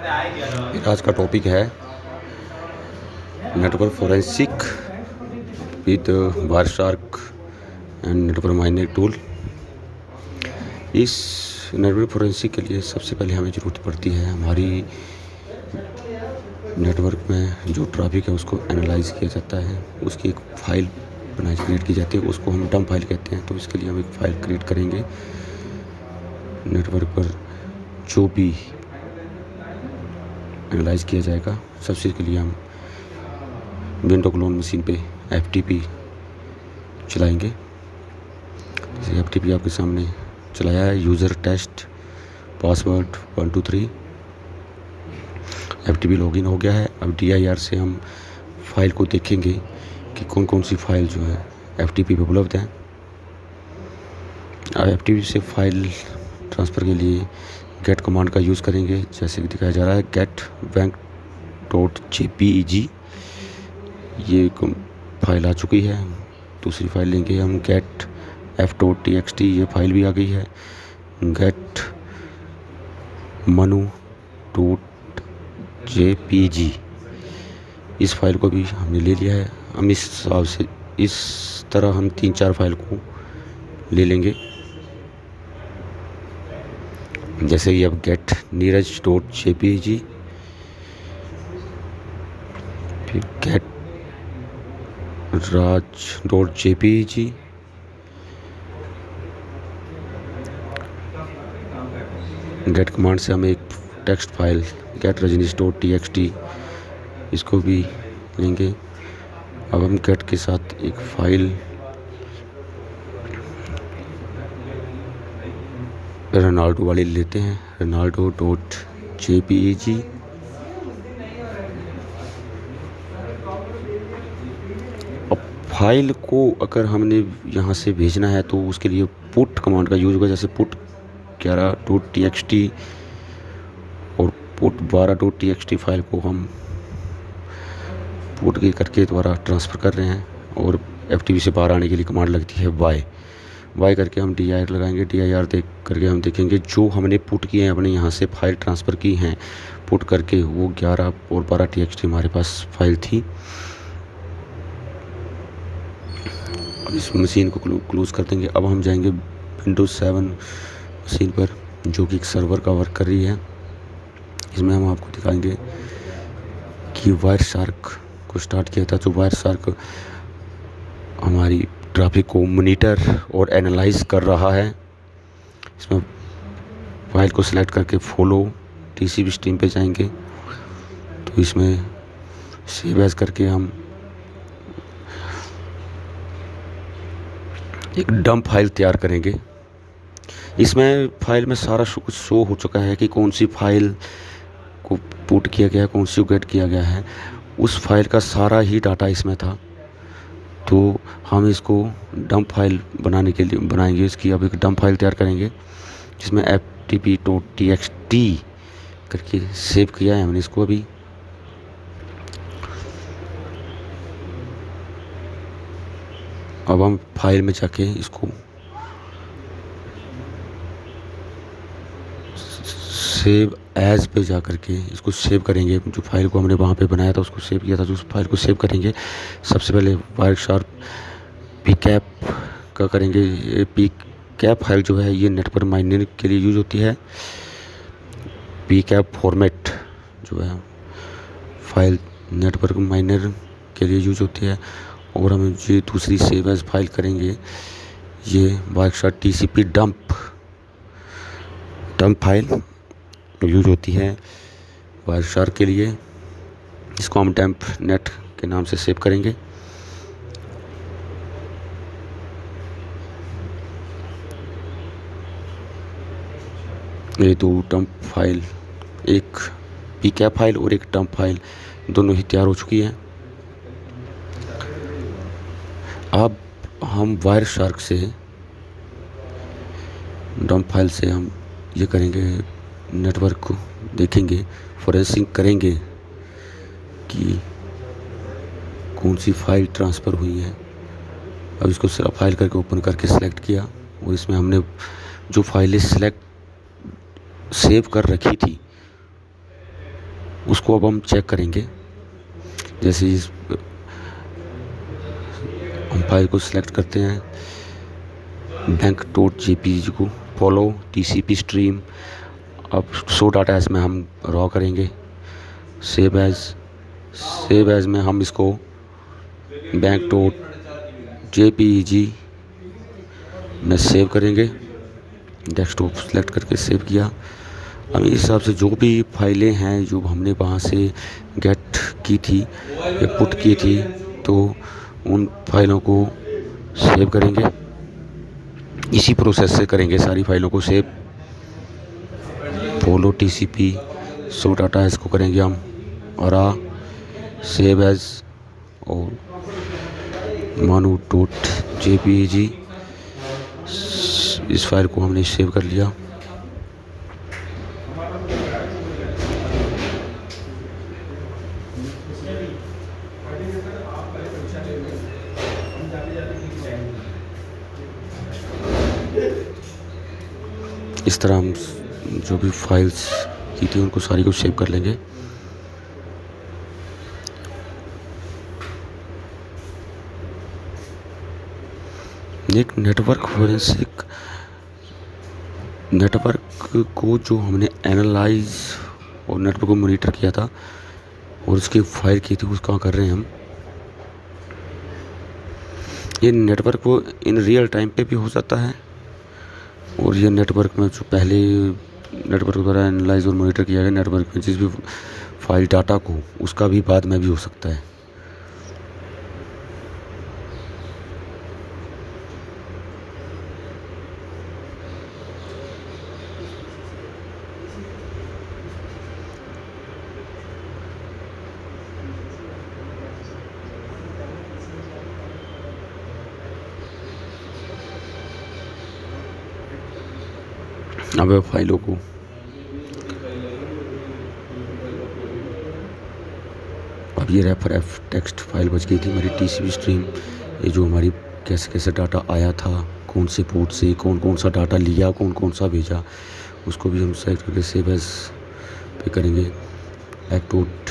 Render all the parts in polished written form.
आज का टॉपिक है network forensic with Wireshark and network mining tool. इस नेटवर्क फोरेंसिक के लिए सबसे पहले हमें ज़रूरत पड़ती है हमारी नेटवर्क में जो ट्रैफिक है उसको एनालाइज किया जाता है, उसकी एक फ़ाइल क्रिएट की जाती है, उसको हम डंप फाइल कहते हैं। तो इसके लिए हम एक फ़ाइल क्रिएट करेंगे। नेटवर्क पर जो भी एनालाइज किया जाएगा सबसे के लिए हम विंडो क्लोन मशीन पे FTP चलाएंगे। जैसे FTP आपके सामने चलाया है, user test password 1 2 3 FTP login हो गया है। अब DIR से हम फाइल को देखेंगे कि कौन कौन सी फाइल जो है FTP पे उपलब्ध है। अब FTP से फाइल ट्रांसफ़र के लिए गेट कमांड का यूज़ करेंगे, जैसे कि दिखाया जा रहा है get.bank.jpeg। ये फाइल आ चुकी है। दूसरी फाइल लेंगे हम get.f.txt, ये फाइल भी आ गई है। get.manu.jpg, इस फाइल को भी हमने ले लिया है। हम इस हिसाब से इस तरह हम 3-4 फाइल को ले लेंगे। जैसे कि अब get.neeraj.jpg, फिर get.raj.jpg, गेट कमांड से हम एक टेक्स्ट फाइल get.rajneesh.txt, इसको भी लेंगे। अब हम गेट के साथ एक फाइल रोनाल्डो वाली लेते हैं, ronaldo.jpeg। अब फाइल को अगर हमने यहाँ से भेजना है तो उसके लिए पुट कमांड का यूज़ होगा। जैसे पुट 11.txt और पुट 12.txt फाइल को हम पुट करके द्वारा ट्रांसफ़र कर रहे हैं, और FTP से बाहर आने के लिए कमांड लगती है वाई करके हम DIR लगाएंगे। DIR देख करके हम देखेंगे जो हमने पुट किए हैं, अपने यहाँ से फाइल ट्रांसफ़र की हैं पुट करके, वो 11 और 12 हमारे पास फाइल थी। अब इस मशीन को क्लोज़ कर देंगे। अब हम जाएंगे Windows 7 मशीन पर, जो कि एक सर्वर का वर्क कर रही है। इसमें हम आपको दिखाएंगे कि वायरशार्क को स्टार्ट किया था। जो वायरशार्क हमारी ट्रैफिक को मॉनिटर और एनालाइज कर रहा है। इसमें फाइल को सिलेक्ट करके फॉलो TCP स्ट्रीम पे जाएंगे, तो इसमें सेव एज करके हम एक डंप फाइल तैयार करेंगे। इसमें फाइल में सारा कुछ शो हो चुका है कि कौन सी फाइल को पुट किया गया है, कौन सी गेट किया गया है। उस फाइल का सारा ही डाटा इसमें था। तो हम इसको डंप फाइल बनाने के लिए बनाएंगे। इसकी अब एक डंप फाइल तैयार करेंगे जिसमें FTP.txt करके सेव किया है हमने इसको। अभी अब हम फाइल में जाके इसको सेव एज पे जा करके इसको सेव करेंगे। जो फाइल को हमने वहाँ पे बनाया था उसको सेव किया था, जो उस फाइल को सेव करेंगे। सबसे पहले वायरशार्क pcap का करेंगे। ये pcap फाइल जो है ये नेटवर्क माइनिंग के लिए यूज़ होती है। pcap फॉर्मेट जो है फाइल नेटवर्क माइनर के लिए यूज़ होती है। और हम ये दूसरी सेव एज फाइल करेंगे, ये Wireshark TCP dump file use होती है वायरशार्क के लिए। इसको हम डंप नेट के नाम से सेव करेंगे। ये दो डंप फाइल, एक pcap फाइल और एक डंप फाइल, दोनों ही तैयार हो चुकी है। अब हम वायरशार्क से डंप फाइल से हम ये करेंगे, नेटवर्क को देखेंगे, फोरेंसिक करेंगे कि कौन सी फाइल ट्रांसफ़र हुई है। अब इसको फाइल करके ओपन करके सिलेक्ट किया, और इसमें हमने जो फाइलें सेव कर रखी थी उसको अब हम चेक करेंगे। जैसे इस हम फाइल को सिलेक्ट करते हैं, बैंक डॉट जेपीजी को फॉलो टीसीपी स्ट्रीम। अब शो डाटा एज में हम रॉ करेंगे, सेव एज में हम इसको बैंक डॉट जेपीजी में सेव करेंगे। डेस्कटॉप सेलेक्ट करके सेव किया। अब इस हिसाब से जो भी फाइलें हैं जो हमने वहाँ से गेट की थी या पुट की थी, तो उन फाइलों को सेव करेंगे। इसी प्रोसेस से करेंगे सारी फाइलों को save. Follow TCP show data इसको करेंगे हम और सेव एज और मानू डॉट जेपीजी, इस फाइल को हमने सेव कर लिया। इस तरह हम जो भी फाइल्स की थी उनको सारी को सेव कर लेंगे। एक नेटवर्क फोरेंसिक नेटवर्क को जो हमने एनालाइज और नेटवर्क को मॉनिटर किया था और उसकी फाइल की थी, उसका कर रहे हैं हम। ये नेटवर्क को इन रियल टाइम पे भी हो जाता है और ये नेटवर्क में जो पहले नेटवर्क द्वारा एनालाइज और मॉनिटर किया गया नेटवर्क में जिस भी फाइल डाटा को, उसका भी बाद में भी हो सकता है। अब फाइलों को अब ये रेफर एफ टेक्स्ट फाइल बच गई थी हमारी टीसीपी स्ट्रीम। ये जो हमारी कैसे कैसे डाटा आया था, कौन से पोर्ट से कौन कौन सा डाटा लिया, कौन कौन सा भेजा, उसको भी हम सेलेक्ट करके सेव एज पे करेंगे। डॉट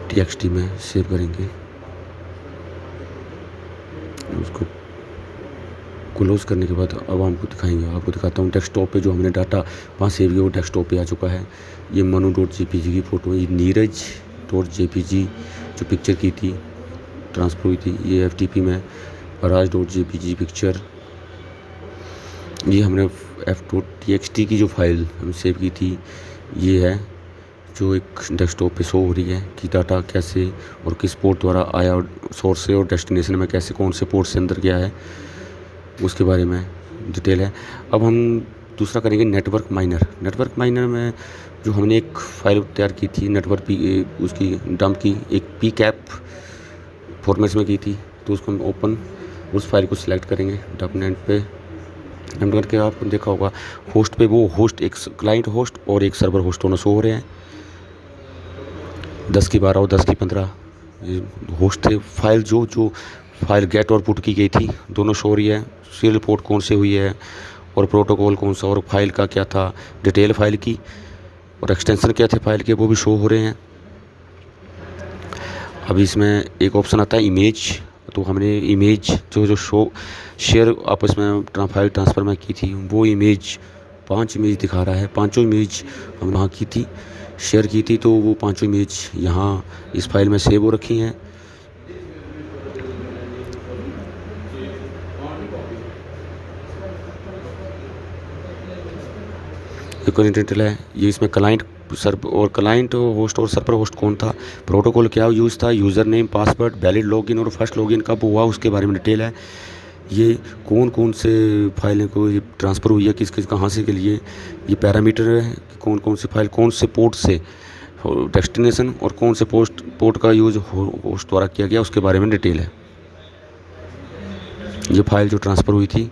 टीएक्सटी में सेव करेंगे। उसको क्लोज करने के बाद अब हमको दिखाएंगे, आपको दिखाता हूँ डेस्कटॉप पे जो हमने डाटा वहाँ सेव किया वो डेस्कटॉप पे आ चुका है। ये मनु डॉट जेपीजी की फ़ोटो है। ये नीरज डॉट जेपीजी जो पिक्चर की थी ट्रांसफर हुई थी, ये एफटीपी में। राज डॉट जेपीजी पिक्चर, ये हमने एफ डॉट टीएक्सटी की जो फाइल हमने सेव की थी, ये है जो एक डेस्कटॉप पे शो हो रही है कि डाटा कैसे और किस पोर्ट द्वारा आया, सोर्स से और डेस्टिनेशन में कैसे कौन से पोर्ट से अंदर गया है, उसके बारे में डिटेल है। अब हम दूसरा करेंगे नेटवर्क माइनर। नेटवर्क माइनर में जो हमने एक फ़ाइल तैयार की थी नेटवर्क पी, उसकी डंप की एक पी कैप फॉर्मेट में की थी, तो उसको हम ओपन उस फाइल को सिलेक्ट करेंगे डॉक्यूमेंट पे। डंप करके आपको देखा होगा होस्ट पे वो होस्ट एक क्लाइंट होस्ट और एक सर्वर होस्ट दोनों शो हो रहे हैं। 10 की 12 और 10 की 15 होस्ट थे। फाइल जो फाइल गेट और पुट की गई थी दोनों शो हो रही है। सीरियल पोर्ट कौन से हुई है और प्रोटोकॉल कौन सा और फाइल का क्या था, डिटेल फाइल की और एक्सटेंशन क्या थे फाइल के, वो भी शो हो रहे हैं। अभी इसमें एक ऑप्शन आता है इमेज, तो हमने इमेज जो शो शेयर आपस में फाइल ट्रांसफ़र में की थी, वो इमेज 5 इमेज दिखा रहा है। पांचों इमेज हम वहाँ की थी, शेयर की थी, तो वो पांचों इमेज यहाँ इस फाइल में सेव हो रखी हैं। डिटेल है ये, इसमें क्लाइंट सर्वर और क्लाइंट होस्ट और सर्वर होस्ट कौन था, प्रोटोकॉल क्या यूज़ था, user name, password, valid login और फर्स्ट लॉगिन कब हुआ उसके बारे में डिटेल है। ये कौन कौन से फाइलें को ये ट्रांसफ़र हुई है, किस किस कहाँ से के लिए, ये पैरामीटर है कि कौन कौन सी फाइल कौन से पोर्ट से डेस्टिनेशन और कौन से पोर्ट का यूज़ होस्ट द्वारा किया गया उसके बारे में डिटेल है। ये फाइल जो ट्रांसफ़र हुई थी